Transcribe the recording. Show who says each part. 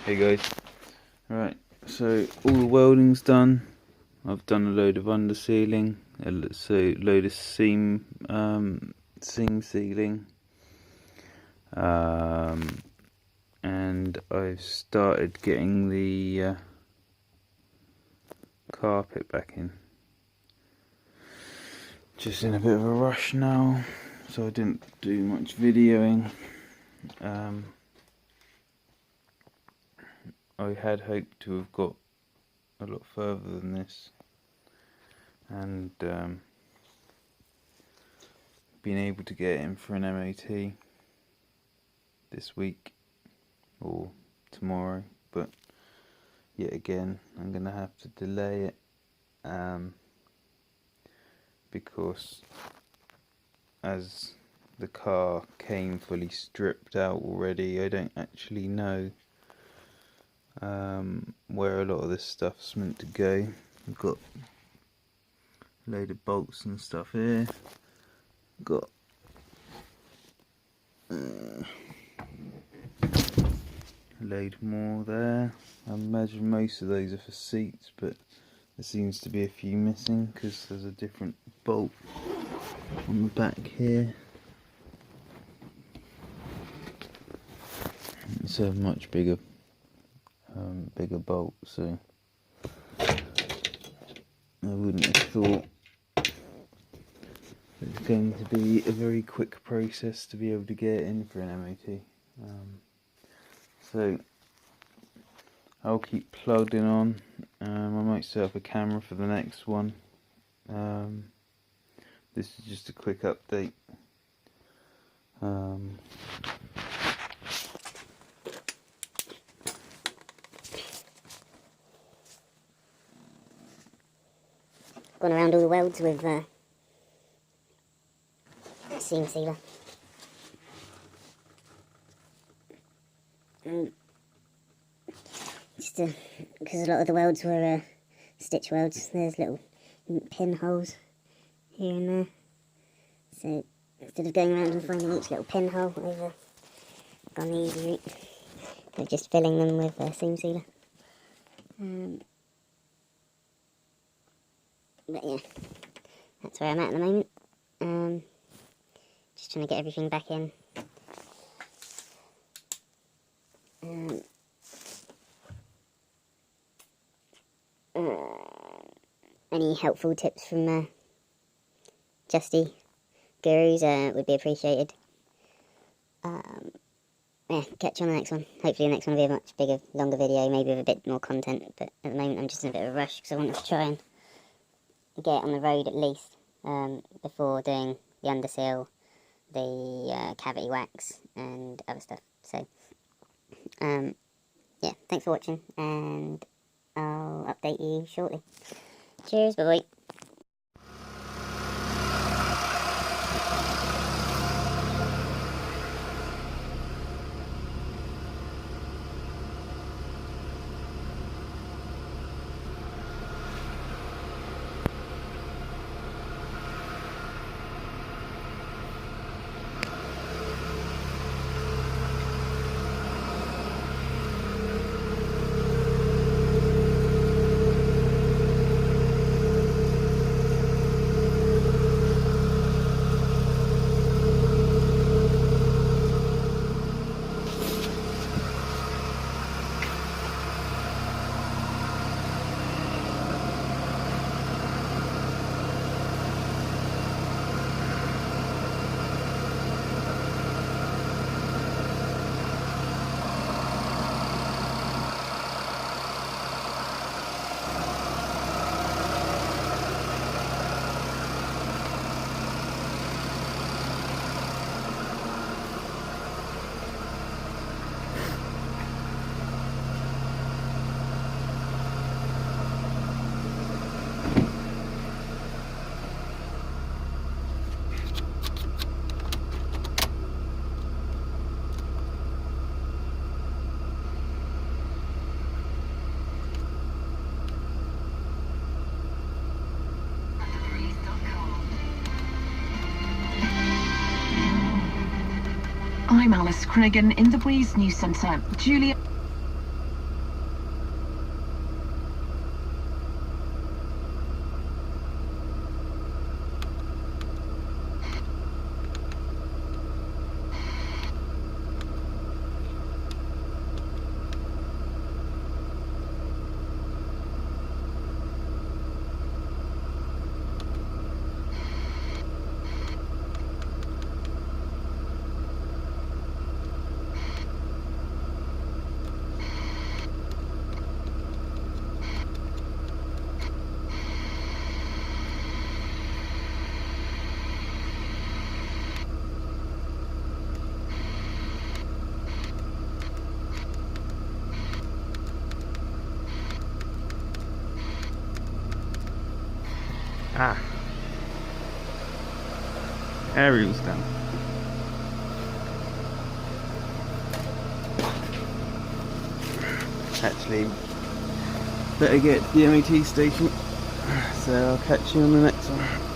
Speaker 1: Hey guys, right, so all the welding's done. I've done a load of under sealing, so load of seam sealing, and I've started getting the carpet back in. Just in a bit of a rush now, so I didn't do much videoing. I had hoped to have got a lot further than this, and been able to get it in for an MOT this week or tomorrow, but yet again I'm gonna have to delay it because as the car came fully stripped out already, I don't actually know where a lot of this stuff's meant to go. I've got a load of bolts and stuff here, got a load more there. I imagine most of those are for seats, but there seems to be a few missing because there's a different bolt on the back here. It's a much bigger bolt, so I wouldn't have thought it's going to be a very quick process to be able to get it in for an MOT. So I'll keep plugged in on. I might set up a camera for the next one. This is just a quick update.
Speaker 2: Gone around all the welds with seam sealer. Just because a lot of the welds were stitch welds, there's little pinholes here and there. So instead of going around and finding each little pinhole, I've gone the easy route of just filling them with seam sealer. But yeah, that's where I'm at the moment. Just trying to get everything back in. Any helpful tips from Justy gurus would be appreciated. Yeah, catch you on the next one. Hopefully the next one will be a much bigger, longer video, maybe with a bit more content, but at the moment I'm just in a bit of a rush because I want to try and get it on the road at least before doing the underseal, the cavity wax and other stuff. So yeah, thanks for watching, and I'll update you shortly. Cheers, bye bye.
Speaker 3: I'm Alice Craigan in the Breeze News Centre. Julia.
Speaker 1: Ah. Aerial's down. Actually, better get to the MOT station. So I'll catch you on the next one.